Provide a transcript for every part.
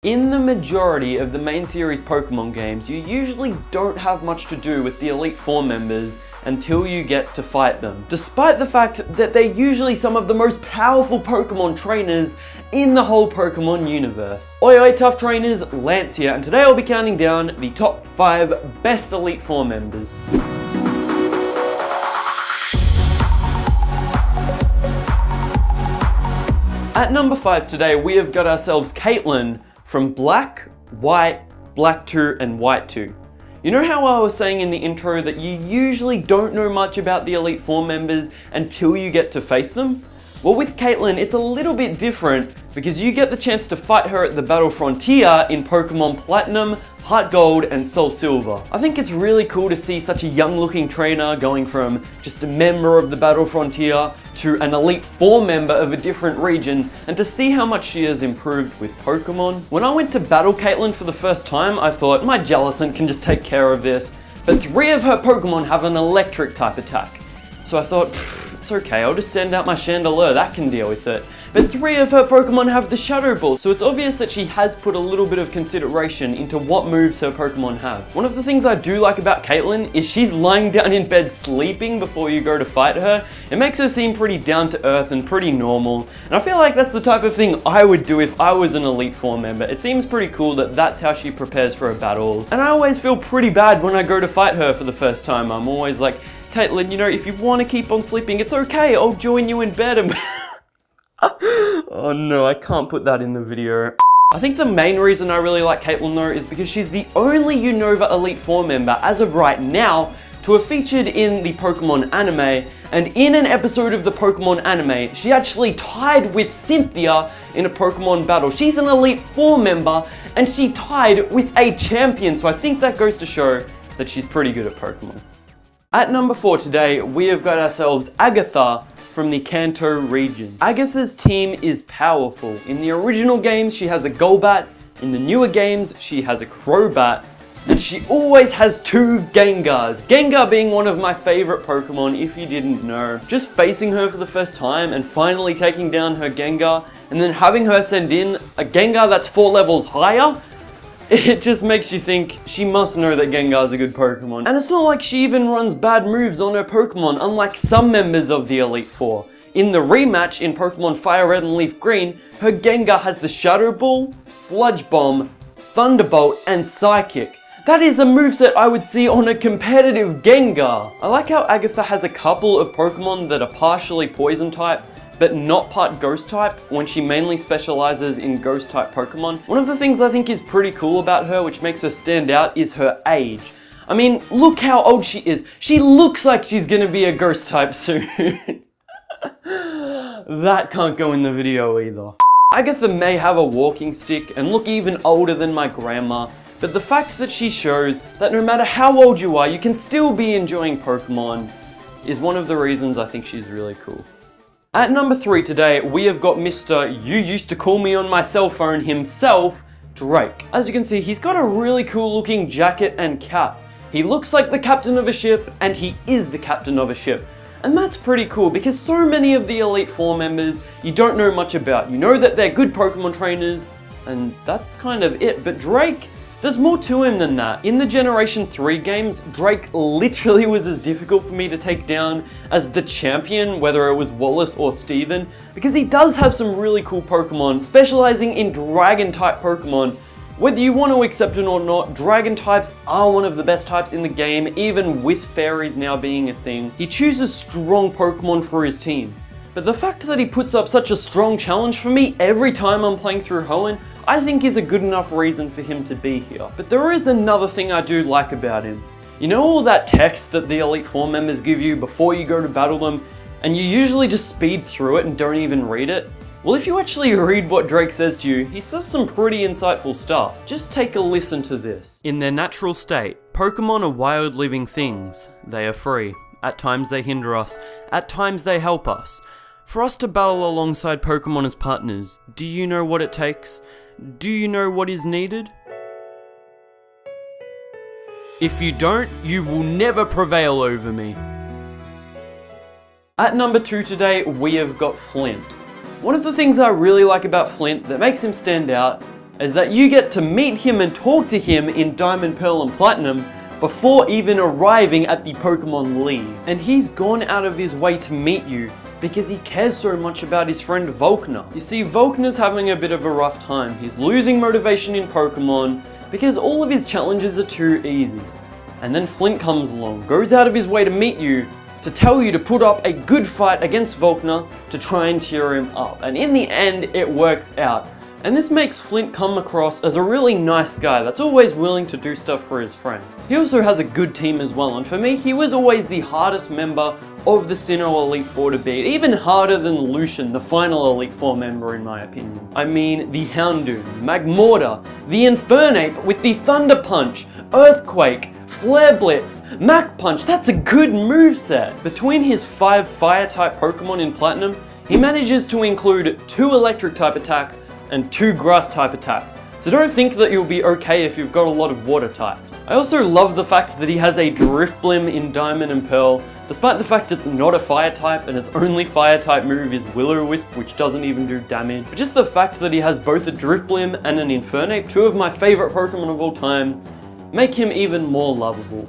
In the majority of the main series Pokemon games, you usually don't have much to do with the Elite Four members until you get to fight them, despite the fact that they're usually some of the most powerful Pokemon trainers in the whole Pokemon universe. Oi oi tough trainers, Lance here, and today I'll be counting down the top 5 best Elite Four members. At number 5 today, we have got ourselves Caitlin from Black, White, Black 2, and White 2. You know how I was saying in the intro that you usually don't know much about the Elite Four members until you get to face them? Well, with Caitlin, it's a little bit different because you get the chance to fight her at the Battle Frontier in Pokemon Platinum, Heart Gold, and Soul Silver. I think it's really cool to see such a young looking trainer going from just a member of the Battle Frontier to an Elite Four member of a different region, and to see how much she has improved with Pokemon. When I went to battle Caitlin for the first time, I thought, my Jellicent can just take care of this, but 3 of her Pokemon have an electric type attack. So I thought, it's okay, I'll just send out my Chandelure, that can deal with it. But 3 of her Pokemon have the Shadow Ball, so it's obvious that she has put a little bit of consideration into what moves her Pokemon have. One of the things I do like about Caitlin is she's lying down in bed sleeping before you go to fight her. It makes her seem pretty down to earth and pretty normal, and I feel like that's the type of thing I would do if I was an Elite Four member. It seems pretty cool that that's how she prepares for her battles, and I always feel pretty bad when I go to fight her for the first time. I'm always like, Caitlin, you know, if you want to keep on sleeping, it's okay, I'll join you in bed and oh no, I can't put that in the video. I think the main reason I really like Caitlin though is because she's the only Unova Elite Four member as of right now to have featured in the Pokemon anime, and in an episode of the Pokemon anime, she actually tied with Cynthia in a Pokemon battle. She's an Elite Four member and she tied with a champion, so I think that goes to show that she's pretty good at Pokemon. At number 4 today, we have got ourselves Agatha from the Kanto region. Agatha's team is powerful. In the original games, she has a Golbat. In the newer games, she has a Crobat. And she always has 2 Gengars. Gengar being one of my favorite Pokemon, if you didn't know. Just facing her for the first time and finally taking down her Gengar, and then having her send in a Gengar that's 4 levels higher, it just makes you think she must know that Gengar's a good Pokemon. And it's not like she even runs bad moves on her Pokemon, unlike some members of the Elite Four. In the rematch in Pokemon Fire Red and Leaf Green, her Gengar has the Shadow Ball, Sludge Bomb, Thunderbolt, and Psychic. That is a moveset I would see on a competitive Gengar. I like how Agatha has a couple of Pokemon that are partially Poison type, but not part Ghost type, when she mainly specializes in Ghost type Pokemon. One of the things I think is pretty cool about her, which makes her stand out, is her age. I mean, look how old she is. She looks like she's gonna be a Ghost type soon. That can't go in the video either. Agatha may have a walking stick and look even older than my grandma, but the fact that she shows that no matter how old you are, you can still be enjoying Pokemon is one of the reasons I think she's really cool. At number 3 today, we have got Mr. You Used to Call Me on My Cell Phone himself, Drake. As you can see, he's got a really cool looking jacket and cap. He looks like the captain of a ship, and he is the captain of a ship. And that's pretty cool because so many of the Elite Four members you don't know much about. You know that they're good Pokemon trainers, and that's kind of it. But Drake, there's more to him than that. In the Generation 3 games, Drake literally was as difficult for me to take down as the champion, whether it was Wallace or Steven, because he does have some really cool Pokemon, specializing in Dragon type Pokemon. Whether you want to accept it or not, Dragon types are one of the best types in the game, even with Fairies now being a thing. He chooses strong Pokemon for his team. But the fact that he puts up such a strong challenge for me every time I'm playing through Hoenn, I think is a good enough reason for him to be here. But there is another thing I do like about him. You know all that text that the Elite Four members give you before you go to battle them, and you usually just speed through it and don't even read it? Well, if you actually read what Drake says to you, he says some pretty insightful stuff. Just take a listen to this. In their natural state, Pokemon are wild living things. They are free. At times they hinder us. At times they help us. For us to battle alongside Pokemon as partners, do you know what it takes? Do you know what is needed? If you don't, you will never prevail over me. At number 2 today, we have got Flint. One of the things I really like about Flint that makes him stand out is that you get to meet him and talk to him in Diamond, Pearl and Platinum before even arriving at the Pokemon League. And he's gone out of his way to meet you because he cares so much about his friend Volkner. You see, Volkner's having a bit of a rough time. He's losing motivation in Pokemon because all of his challenges are too easy. And then Flint comes along, goes out of his way to meet you, to tell you to put up a good fight against Volkner to try and cheer him up. And in the end, it works out. And this makes Flint come across as a really nice guy that's always willing to do stuff for his friends. He also has a good team as well, and for me, he was always the hardest member of the Sinnoh Elite Four to beat, even harder than Lucian, the final Elite Four member in my opinion. I mean, the Houndoom, Magmortar, the Infernape with the Thunder Punch, Earthquake, Flare Blitz, Mach Punch, that's a good moveset. Between his 5 Fire-type Pokemon in Platinum, he manages to include 2 Electric-type attacks and 2 Grass-type attacks. So don't think that you'll be okay if you've got a lot of water types. I also love the fact that he has a Drifblim in Diamond and Pearl, despite the fact it's not a fire type and its only fire type move is Will-O-Wisp, which doesn't even do damage. But just the fact that he has both a Drifblim and an Infernape, 2 of my favorite Pokemon of all time, make him even more lovable.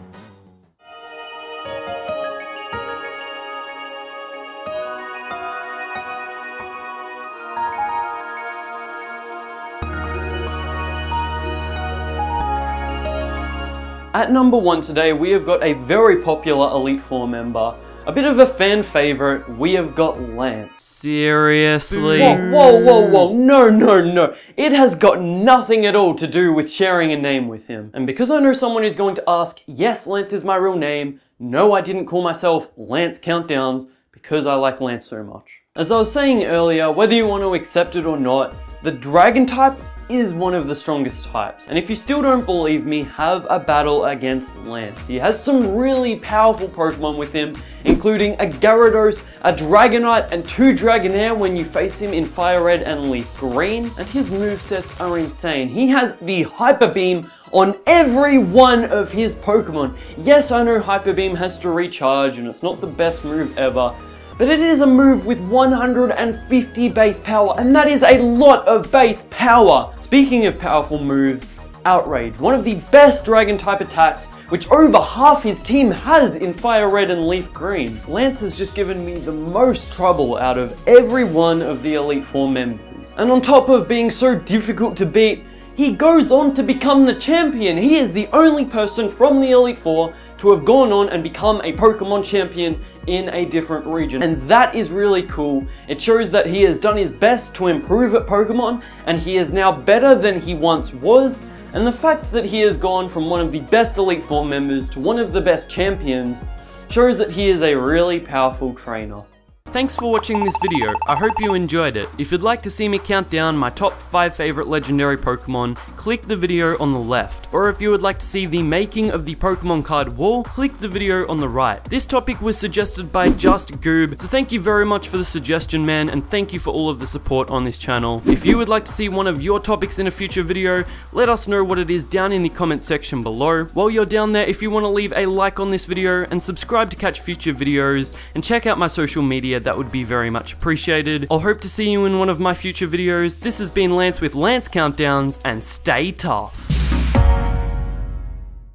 At number 1 today, we have got a very popular Elite Four member, a bit of a fan favorite. We have got Lance. Seriously? Whoa, no. It has got nothing at all to do with sharing a name with him. And because I know someone is going to ask, yes, Lance is my real name, no, I didn't call myself Lance Countdowns because I like Lance so much. As I was saying earlier, whether you want to accept it or not, the Dragon type is one of the strongest types. And if you still don't believe me, have a battle against Lance. He has some really powerful Pokemon with him, including a Gyarados, a Dragonite, and 2 Dragonair when you face him in Fire Red and Leaf Green. And his movesets are insane. He has the Hyper Beam on every one of his Pokemon. Yes, I know Hyper Beam has to recharge and it's not the best move ever, but it is a move with 150 base power, and that is a lot of base power. Speaking of powerful moves, Outrage, one of the best Dragon type attacks, which over half his team has in Fire Red and Leaf Green. Lance has just given me the most trouble out of every one of the Elite Four members. And on top of being so difficult to beat, he goes on to become the champion. He is the only person from the Elite Four to have gone on and become a Pokemon champion in a different region. And that is really cool. It shows that he has done his best to improve at Pokemon, and he is now better than he once was. And the fact that he has gone from one of the best Elite Four members to one of the best champions shows that he is a really powerful trainer. Thanks for watching this video. I hope you enjoyed it. If you'd like to see me count down my top 5 favorite legendary Pokemon, click the video on the left. Or if you would like to see the making of the Pokemon card wall, click the video on the right. This topic was suggested by Just Goob, so thank you very much for the suggestion, man, and thank you for all of the support on this channel. If you would like to see one of your topics in a future video, let us know what it is down in the comment section below. While you're down there, if you want to leave a like on this video and subscribe to catch future videos, and check out my social media, that would be very much appreciated. I'll hope to see you in one of my future videos. This has been Lance with Lance Countdowns, and stay tough.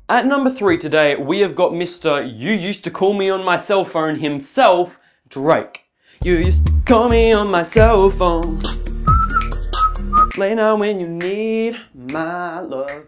At number 3 today, we have got Mr. You Used to Call Me on My Cell Phone himself, Drake. You used to call me on my cell phone, late night when you need my love.